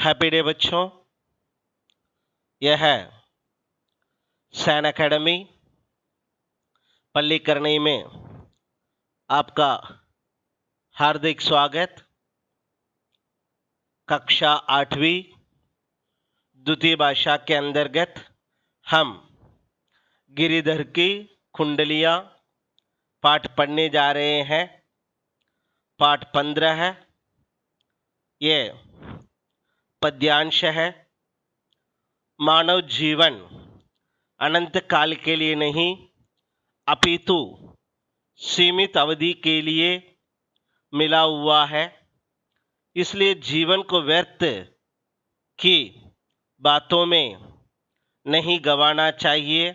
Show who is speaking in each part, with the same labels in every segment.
Speaker 1: Happy day बच्चों। यह है सैन एकेडमी पल्लीकरनई में आपका हार्दिक स्वागत। कक्षा 8वीं द्वितीय भाषा के अंतर्गत हम गिरिधर की कुंडलियाँ पाठ पढ़ने जा रहे हैं। पाठ 15 है। ये पद्यांश है। मानव जीवन अनंत काल के लिए नहीं अपितु सीमित अवधि के लिए मिला हुआ है, इसलिए जीवन को व्यर्थ की बातों में नहीं गंवाना चाहिए।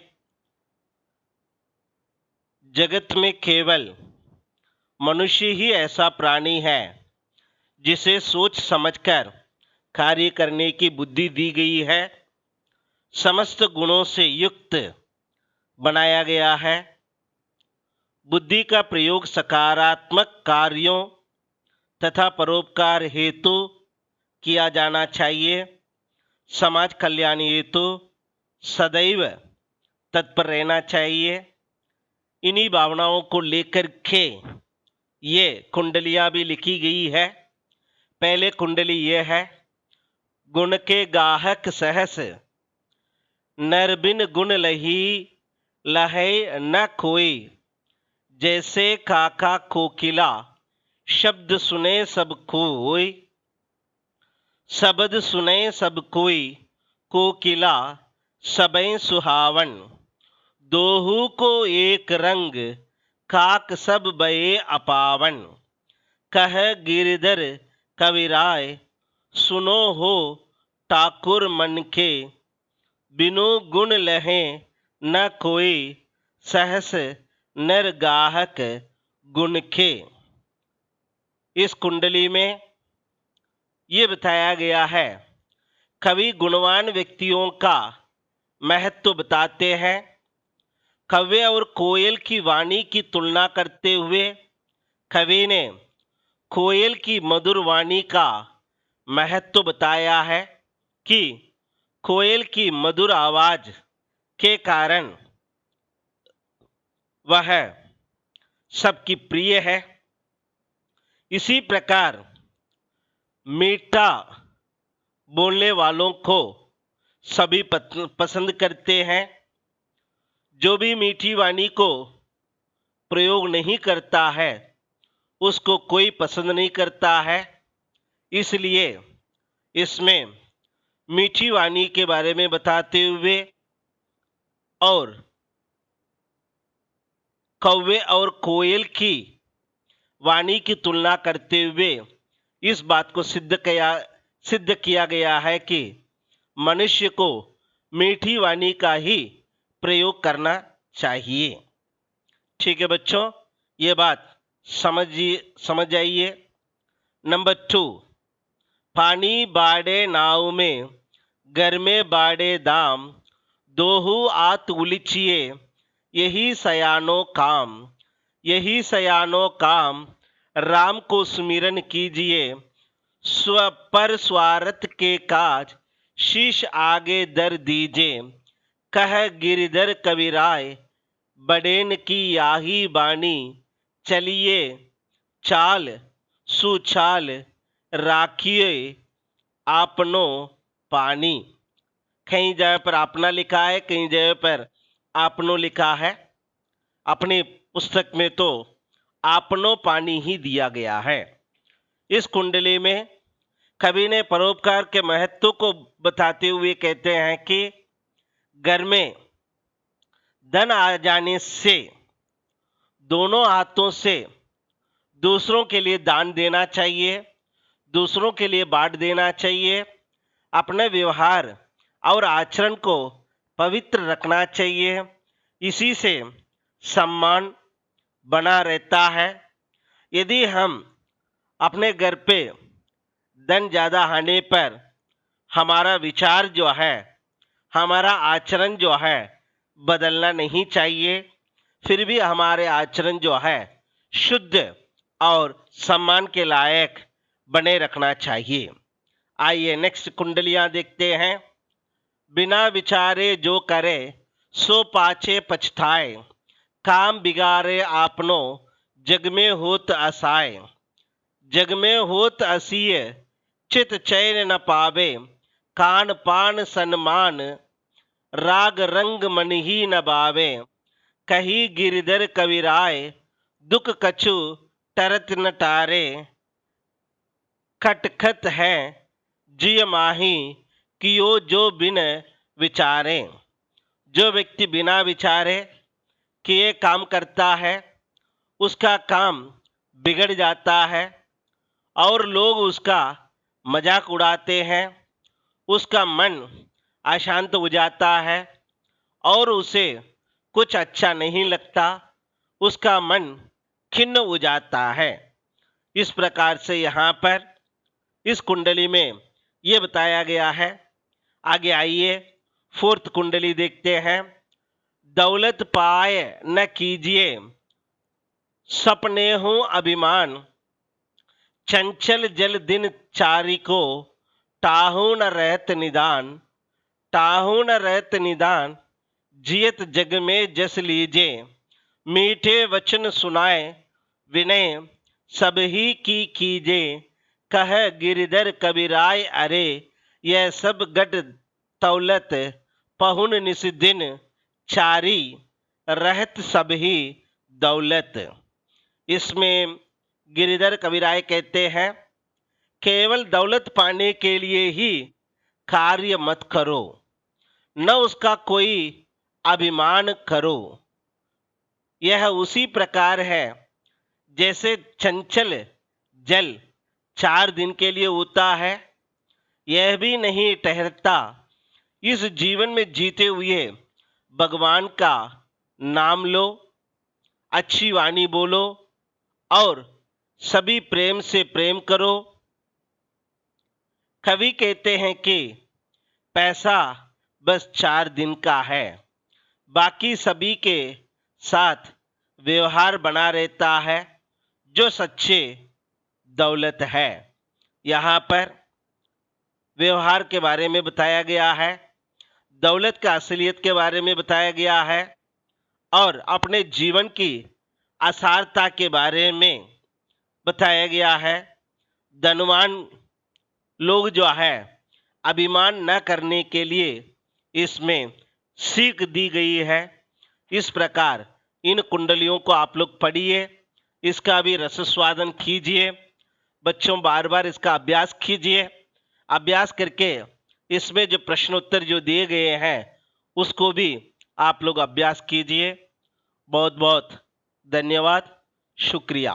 Speaker 1: जगत में केवल मनुष्य ही ऐसा प्राणी है जिसे सोच समझकर कार्य करने की बुद्धि दी गई है, समस्त गुणों से युक्त बनाया गया है। बुद्धि का प्रयोग सकारात्मक कार्यों तथा परोपकार हेतु किया जाना चाहिए। समाज कल्याण हेतु सदैव तत्पर रहना चाहिए। इन्हीं भावनाओं को लेकर के ये कुंडलियाँ भी लिखी गई है। पहले कुंडली ये है, गुण के गाहक सहस नर बिन गुण लही लहै न कोई, जैसे काका कोकिला शब्द सुने सब कोई, शब्द सुने सब कोई कोकिला सबैं सुहावन, दोहू को एक रंग काक सब बये अपावन, कह गिरधर कविराय सुनो हो ठाकुर मन के, बिनु गुण लहे न कोई सहस नर गाहक गुण के। इस कुंडली में ये बताया गया है, कवि गुणवान व्यक्तियों का महत्व बताते हैं। कव्य और कोयल की वाणी की तुलना करते हुए कवि ने कोयल की मधुर वाणी का महत्व बताया है कि कोयल की मधुर आवाज के कारण वह सबकी प्रिय है। इसी प्रकार मीठा बोलने वालों को सभी पसंद करते हैं। जो भी मीठी वाणी को प्रयोग नहीं करता है उसको कोई पसंद नहीं करता है। इसलिए इसमें मीठी वाणी के बारे में बताते हुए और कौवे और कोयल की वाणी की तुलना करते हुए इस बात को सिद्ध किया गया है कि मनुष्य को मीठी वाणी का ही प्रयोग करना चाहिए। ठीक है बच्चों, ये बात समझ जाइए। नंबर 2, पानी बाड़े नाव में घर में बाड़े दाम, दोहू आत उलिचिए यही सयानो काम, यही सयानो काम राम को सुमिरन कीजिए, पर स्वार्थ के काज शीश आगे दर दीजिए, कह गिरधर कविराय बड़ेन की याही बानी, चलिए चाल सुचाल राखिए आपनो पानी। कहीं जगह पर अपना लिखा है, कहीं जगह पर आपनो लिखा है। अपनी पुस्तक में तो आपनो पानी ही दिया गया है। इस कुंडली में कवि ने परोपकार के महत्व को बताते हुए कहते हैं कि घर में धन आ जाने से दोनों हाथों से दूसरों के लिए दान देना चाहिए, दूसरों के लिए बांट देना चाहिए। अपने व्यवहार और आचरण को पवित्र रखना चाहिए। इसी से सम्मान बना रहता है। यदि हम अपने घर पे धन ज़्यादा आने पर हमारा विचार जो है, हमारा आचरण जो है बदलना नहीं चाहिए। फिर भी हमारे आचरण जो है शुद्ध और सम्मान के लायक बने रखना चाहिए। आइए नेक्स्ट कुंडलियां देखते हैं। बिना विचारे जो करे सो पाछे पछताए, काम बिगाड़े आपनो जग में होत असाय। जग में होत असीय चित चैन न पावे, खान पान सन्मान राग रंग मन ही न बावे। कही गिरधर कविराय दुख कछु टरत न टारे, खटखत है जिय माही कियो जो बिन विचारे। जो व्यक्ति बिना विचारे किए काम करता है उसका काम बिगड़ जाता है और लोग उसका मजाक उड़ाते हैं, उसका मन अशांत हो जाता है और उसे कुछ अच्छा नहीं लगता, उसका मन खिन्न हो जाता है। इस प्रकार से यहाँ पर इस कुंडली में ये बताया गया है। आगे आइए फोर्थ कुंडली देखते हैं। दौलत पाए न कीजिए सपने हो अभिमान, चंचल जल दिन चारी को टाहू न रहत निदान। टाहू न रहत निदान जियत जग में जस लीजे, मीठे वचन सुनाए विनय सब ही की कीजे। कह गिरधर कबीराय अरे यह सब गट तौलत, पहुन निस दिन चारी रहत सब ही दौलत। इसमें गिरिधर कबीराय कहते हैं केवल दौलत पाने के लिए ही कार्य मत करो, न उसका कोई अभिमान करो। यह उसी प्रकार है जैसे चंचल जल 4 दिन के लिए होता है, यह भी नहीं ठहरता। इस जीवन में जीते हुए भगवान का नाम लो, अच्छी वाणी बोलो और सभी प्रेम से प्रेम करो। कवि कहते हैं कि पैसा बस 4 दिन का है, बाकी सभी के साथ व्यवहार बना रहता है जो सच्चे दौलत है। यहाँ पर व्यवहार के बारे में बताया गया है, दौलत का असलियत के बारे में बताया गया है और अपने जीवन की असारता के बारे में बताया गया है। धनवान लोग जो है अभिमान न करने के लिए इसमें सीख दी गई है। इस प्रकार इन कुंडलियों को आप लोग पढ़िए, इसका भी रसस्वादन कीजिए। बच्चों बार बार इसका अभ्यास कीजिए, अभ्यास करके इसमें जो प्रश्नोत्तर जो दिए गए हैं उसको भी आप लोग अभ्यास कीजिए। बहुत बहुत धन्यवाद, शुक्रिया।